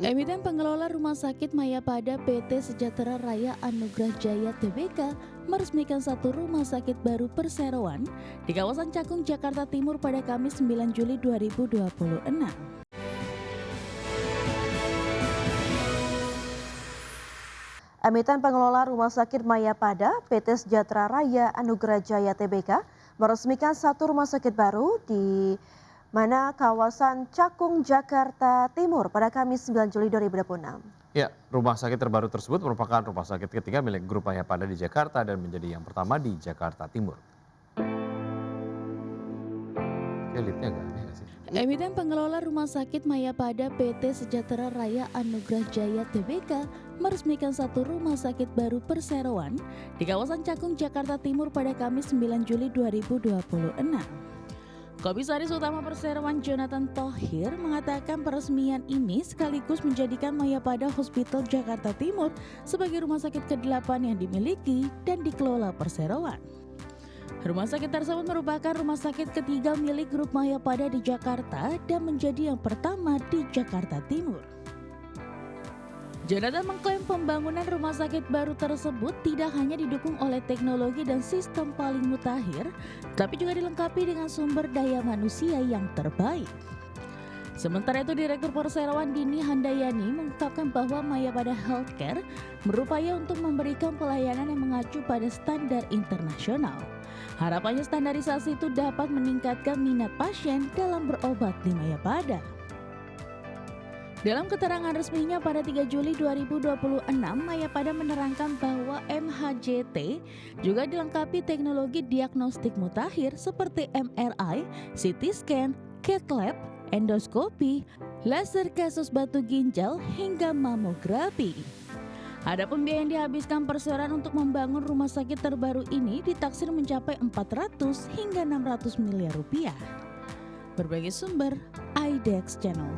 Emiten pengelola Rumah Sakit Mayapada PT Sejahtera Raya Anugerah Jaya Tbk meresmikan satu rumah sakit baru perseroan di kawasan Cakung, Jakarta Timur pada Kamis 9 Juli 2026. Emiten pengelola Rumah Sakit Mayapada PT Sejahtera Raya Anugerah Jaya Tbk meresmikan satu rumah sakit baru di kawasan Cakung, Jakarta Timur pada Kamis 9 Juli 2026. Ya, rumah sakit terbaru tersebut merupakan rumah sakit ketiga milik Grup Mayapada di Jakarta dan menjadi yang pertama di Jakarta Timur. Elitnya gak aneh gak sih? Emiten pengelola Rumah Sakit Mayapada PT Sejahtera Raya Anugerah Jaya Tbk meresmikan satu rumah sakit baru perseroan di kawasan Cakung, Jakarta Timur pada Kamis 9 Juli 2026. Komisaris Utama Perseroan Jonathan Thohir mengatakan peresmian ini sekaligus menjadikan Mayapada Hospital Jakarta Timur sebagai rumah sakit ke-8 yang dimiliki dan dikelola Perseroan. Rumah sakit tersebut merupakan rumah sakit ketiga milik Grup Mayapada di Jakarta dan menjadi yang pertama di Jakarta Timur. Jonathan mengklaim pembangunan rumah sakit baru tersebut tidak hanya didukung oleh teknologi dan sistem paling mutakhir, tapi juga dilengkapi dengan sumber daya manusia yang terbaik. Sementara itu, Direktur Perseroan Dini Handayani mengungkapkan bahwa Mayapada Healthcare berupaya untuk memberikan pelayanan yang mengacu pada standar internasional. Harapannya standarisasi itu dapat meningkatkan minat pasien dalam berobat di Mayapada. Dalam keterangan resminya pada 3 Juli 2026, Mayapada menerangkan bahwa MHJT juga dilengkapi teknologi diagnostik mutakhir seperti MRI, CT scan, CAT lab, endoskopi, laser kasus batu ginjal, hingga mamografi. Adapun biaya yang dihabiskan Perseroan untuk membangun rumah sakit terbaru ini ditaksir mencapai 400 hingga 600 miliar rupiah. Berbagai sumber, IDEX Channel.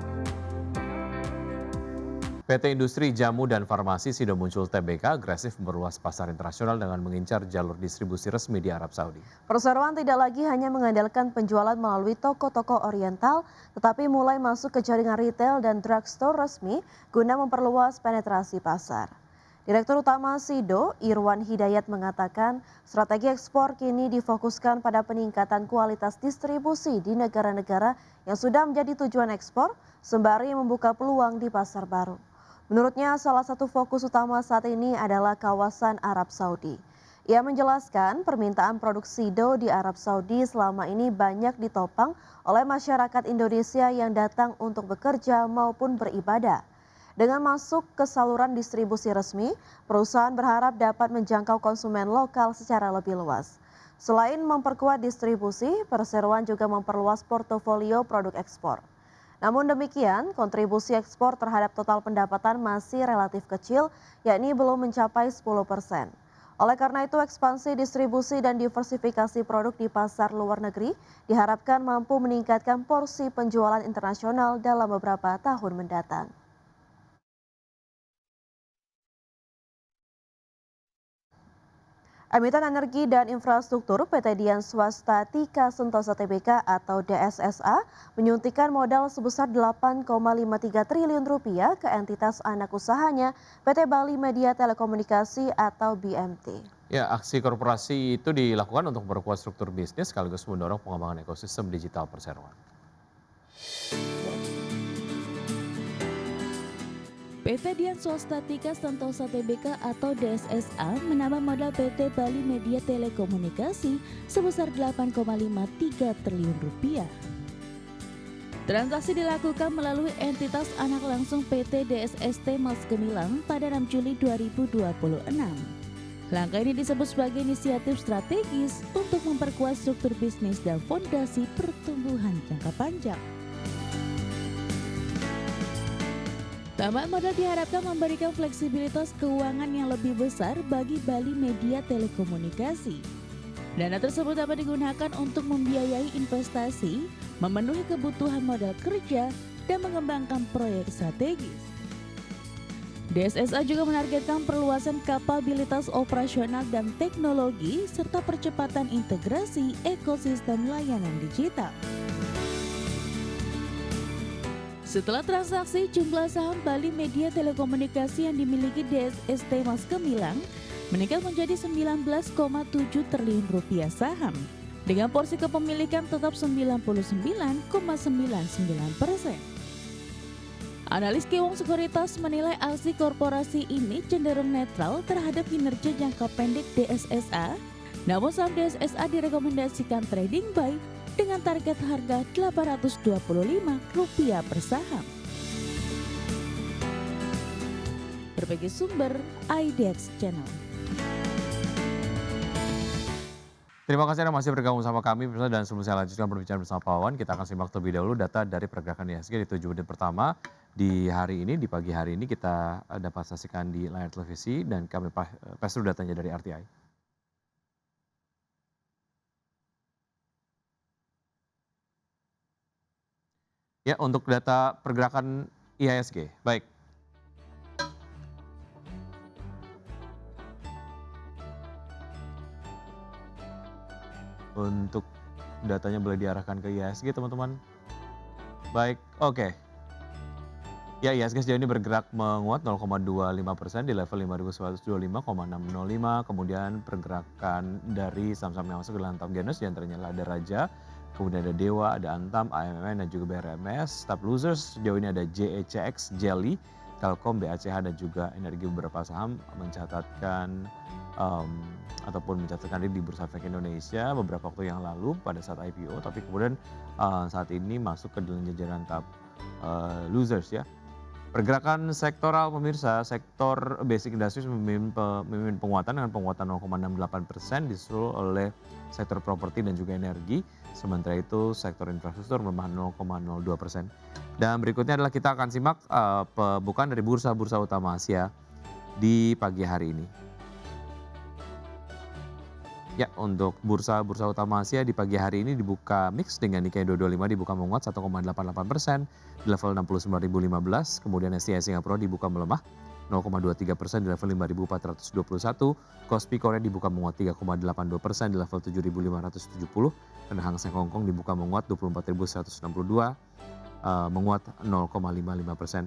PT Industri Jamu dan Farmasi Sido Muncul Tbk agresif memperluas pasar internasional dengan mengincar jalur distribusi resmi di Arab Saudi. Perseroan tidak lagi hanya mengandalkan penjualan melalui toko-toko oriental, tetapi mulai masuk ke jaringan retail dan drugstore resmi guna memperluas penetrasi pasar. Direktur Utama Sido, Irwan Hidayat mengatakan, strategi ekspor kini difokuskan pada peningkatan kualitas distribusi di negara-negara yang sudah menjadi tujuan ekspor, sembari membuka peluang di pasar baru. Menurutnya, salah satu fokus utama saat ini adalah kawasan Arab Saudi. Ia menjelaskan permintaan produk Sido di Arab Saudi selama ini banyak ditopang oleh masyarakat Indonesia yang datang untuk bekerja maupun beribadah. Dengan masuk ke saluran distribusi resmi, perusahaan berharap dapat menjangkau konsumen lokal secara lebih luas. Selain memperkuat distribusi, Perseroan juga memperluas portofolio produk ekspor. Namun demikian, kontribusi ekspor terhadap total pendapatan masih relatif kecil, yakni belum mencapai 10%. Oleh karena itu, ekspansi distribusi dan diversifikasi produk di pasar luar negeri diharapkan mampu meningkatkan porsi penjualan internasional dalam beberapa tahun mendatang. Emiten Energi dan Infrastruktur PT Dian Swasta Tika Sentosa Tbk atau DSSA menyuntikkan modal sebesar 8,53 triliun rupiah ke entitas anak usahanya PT Bali Media Telekomunikasi atau BMT. Ya, aksi korporasi itu dilakukan untuk memperkuat struktur bisnis sekaligus mendorong pengembangan ekosistem digital Perseroan. PT Dian Swasta Tika Sentosa Tbk atau DSSA menambah modal PT Bali Media Telekomunikasi sebesar 8,53 triliun rupiah. Transaksi dilakukan melalui entitas anak langsung PT DSST Mas Gemilang pada 6 Juli 2026. Langkah ini disebut sebagai inisiatif strategis untuk memperkuat struktur bisnis dan fondasi pertumbuhan jangka panjang. Tambahan modal diharapkan memberikan fleksibilitas keuangan yang lebih besar bagi Bali Media Telekomunikasi. Dana tersebut dapat digunakan untuk membiayai investasi, memenuhi kebutuhan modal kerja, dan mengembangkan proyek strategis. DSSA juga menargetkan perluasan kapabilitas operasional dan teknologi serta percepatan integrasi ekosistem layanan digital. Setelah transaksi, jumlah saham Bali Media Telekomunikasi yang dimiliki DSST Mas Gemilang meningkat menjadi 19,7 triliun rupiah saham. Dengan porsi kepemilikan tetap 99,99%. Analis Kiwong Sekuritas menilai aksi korporasi ini cenderung netral terhadap kinerja jangka pendek DSSA. Namun saham DSSA direkomendasikan trading buy dengan target harga Rp825 per saham. Berbagai sumber IDX Channel. Terima kasih Anda masih bergabung sama kami pemirsa, dan sebelum saya lanjutkan perbincangan bersama Pak Wawan, kita akan simak terlebih dahulu data dari pergerakan IHSG di 7 menit pertama di hari ini, di pagi hari ini kita dapat saksikan di layar televisi dan kami pass dulu datanya dari RTI. Ya, untuk data pergerakan IHSG. Baik. Untuk datanya boleh diarahkan ke IHSG teman-teman. Baik, oke. Ya, IHSG sejauh ini bergerak menguat 0,25% di level 5.125,605. Kemudian pergerakan dari saham-saham yang masuk ke dalam top gainers diantaranya ada Raja, kemudian ada Dewa, ada Antam, AMMN dan juga BRMS. Top losers sejauh ini ada JECX, Jelly, Telkom, BACH dan juga Energi. Beberapa saham mencatatkan ataupun mencatatkan diri di Bursa Efek Indonesia beberapa waktu yang lalu pada saat IPO, tapi kemudian saat ini masuk ke dalam jajaran top losers ya. Pergerakan sektoral pemirsa, sektor basic industries memimpin penguatan dengan penguatan 0,68%, disusul oleh sektor properti dan juga energi. Sementara itu sektor infrastruktur melemah 0,02%. Dan berikutnya adalah kita akan simak pembukaan dari bursa-bursa utama Asia di pagi hari ini. Ya, untuk bursa-bursa utama Asia di pagi hari ini dibuka mix dengan Nikkei 225 dibuka menguat 1,88% di level 69.015. Kemudian STI Singapura dibuka melemah 0,23% di level 5.421. Kospi Korea dibuka menguat 3,82% di level 7.570. Dan Hang Seng Hong Kong dibuka menguat 24.162, menguat 0,55%.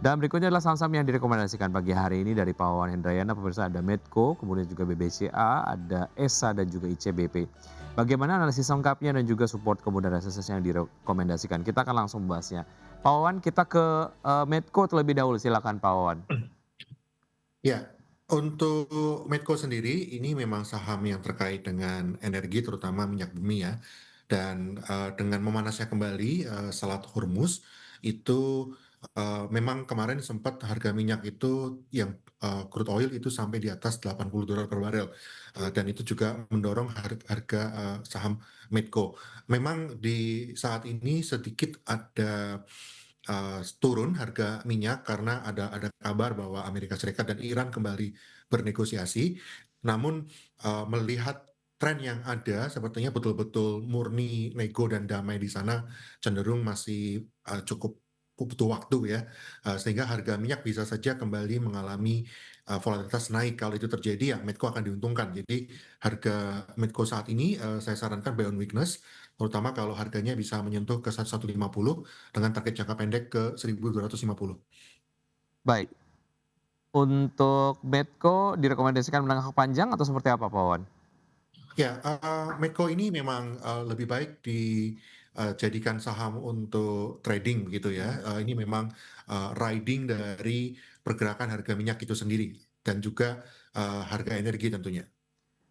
Dan berikutnya adalah saham-saham yang direkomendasikan pagi hari ini dari Pak Wawan Hendrayana. Pemirsa, ada Medco, kemudian juga BBCA, ada ESA dan juga ICBP. Bagaimana analisis lengkapnya dan juga support kemudian resistance yang direkomendasikan? Kita akan langsung membahasnya. Pak Wawan, kita ke Medco terlebih dahulu. Silakan Pak Wawan. Ya, untuk Medco sendiri ini memang saham yang terkait dengan energi terutama minyak bumi ya. Dan dengan memanasnya kembali Selat Hormuz itu memang kemarin sempat harga minyak itu yang crude oil itu sampai di atas $80 per barel. Dan itu juga mendorong harga saham Medco. Memang di saat ini sedikit ada turun harga minyak karena ada kabar bahwa Amerika Serikat dan Iran kembali bernegosiasi. Namun melihat tren yang ada sepertinya betul-betul murni nego dan damai di sana cenderung masih cukup butuh waktu ya. Sehingga harga minyak bisa saja kembali mengalami volatilitas naik. Kalau itu terjadi ya Medco akan diuntungkan. Jadi harga Medco saat ini saya sarankan buy on weakness, terutama kalau harganya bisa menyentuh ke 1150 dengan target jangka pendek ke 1250. Baik. Untuk Medco direkomendasikan menengah panjang atau seperti apa Pak Wawan? Ya, Medco ini memang lebih baik dijadikan saham untuk trading begitu ya. Ini memang riding dari pergerakan harga minyak itu sendiri dan juga harga energi tentunya.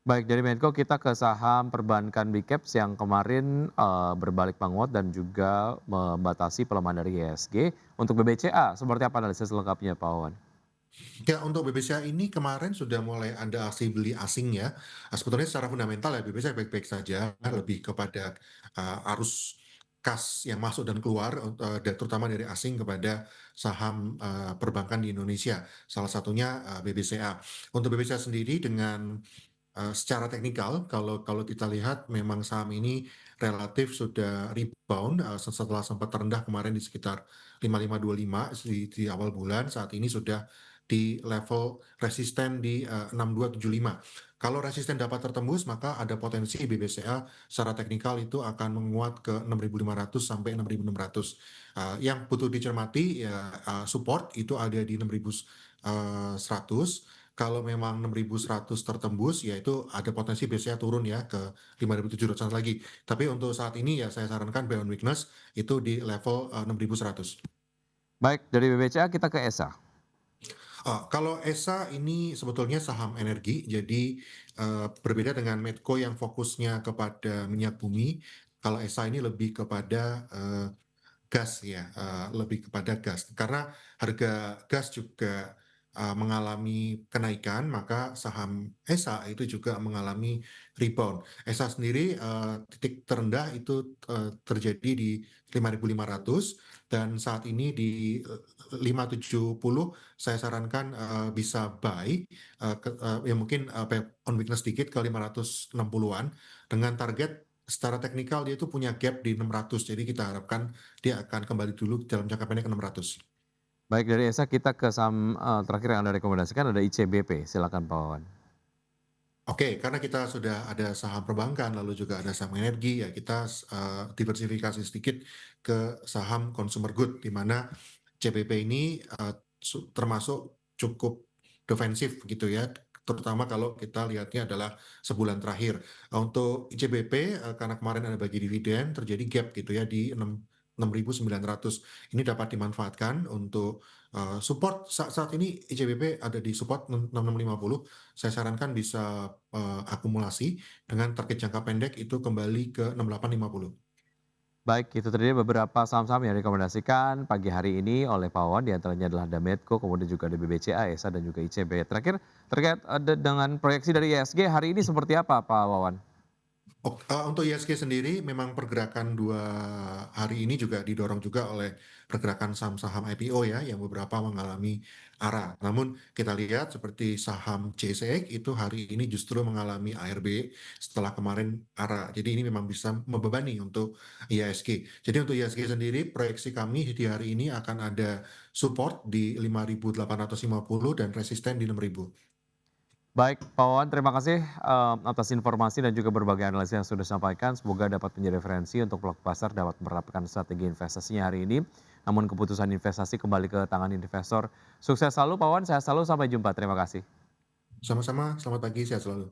Baik, dari Medco kita ke saham perbankan Big Caps yang kemarin berbalik menguat dan juga membatasi pelemahan dari IHSG. Untuk BBCA, seperti apa analisis lengkapnya Pak Wawan? Ya, untuk BBCA ini kemarin sudah mulai ada aksi beli asing ya. Sebetulnya secara fundamental ya BBCA baik-baik saja, lebih kepada arus kas yang masuk dan keluar, dan terutama dari asing kepada saham perbankan di Indonesia. Salah satunya BBCA. Untuk BBCA sendiri dengan secara teknikal, kalau kita lihat memang saham ini relatif sudah rebound setelah sempat terendah kemarin di sekitar 5525 di awal bulan. Saat ini sudah di level resisten di 6275. Kalau resisten dapat tertembus, maka ada potensi BBCA secara teknikal itu akan menguat ke 6.500 sampai 6.600. Yang butuh dicermati ya, support itu ada di 6.100. Kalau memang 6.100 tertembus, ya itu ada potensi BCA turun ya ke 5.700 lagi. Tapi untuk saat ini ya saya sarankan buy on weakness itu di level 6.100. Baik, dari BBCA kita ke ESA. Kalau ESA ini sebetulnya saham energi, jadi berbeda dengan Medco yang fokusnya kepada minyak bumi. Kalau ESA ini lebih kepada gas ya, lebih kepada gas. Karena harga gas juga mengalami kenaikan, maka saham ESA itu juga mengalami rebound. ESA sendiri titik terendah itu terjadi di 5.500 dan saat ini di 570 saya sarankan bisa buy, ya mungkin on weakness sedikit ke 560-an dengan target secara teknikal dia itu punya gap di 600, jadi kita harapkan dia akan kembali dulu dalam jangka pendek ke 600. Baik, dari ESA kita ke saham terakhir yang Anda rekomendasikan ada ICBP, silakan Pak Wawan. Oke, karena kita sudah ada saham perbankan, lalu juga ada saham energi, ya kita diversifikasi sedikit ke saham consumer good, di mana CBP ini termasuk cukup defensif gitu ya, terutama kalau kita lihatnya adalah sebulan terakhir. Untuk ICBP, karena kemarin ada bagi dividen, terjadi gap gitu ya di 6.900. Ini dapat dimanfaatkan untuk support saat ini ICBP ada di support 6650. Saya sarankan bisa akumulasi dengan target jangka pendek itu kembali ke 6850. Baik, itu tadi beberapa saham-saham yang direkomendasikan pagi hari ini oleh Pak Wawan, di antaranya adalah ada Medco, kemudian juga ada BBCA, ESA, dan juga ICB. Terakhir, terkait dengan proyeksi dari ISG hari ini seperti apa Pak Wawan? Untuk ISG sendiri memang pergerakan 2 hari ini juga didorong juga oleh pergerakan saham-saham IPO ya yang beberapa mengalami arah. Namun kita lihat seperti saham CSEX itu hari ini justru mengalami ARB setelah kemarin arah. Jadi ini memang bisa membebani untuk ISG. Jadi untuk ISG sendiri proyeksi kami di hari ini akan ada support di 5.850 dan resisten di 6.000. Baik, Pak Wawan, terima kasih atas informasi dan juga berbagai analisis yang sudah disampaikan. Semoga dapat menjadi referensi untuk pelaku pasar dapat menerapkan strategi investasinya hari ini. Namun keputusan investasi kembali ke tangan investor. Sukses selalu Pak Wawan, sehat selalu, sampai jumpa. Terima kasih. Sama-sama, selamat pagi, sehat selalu.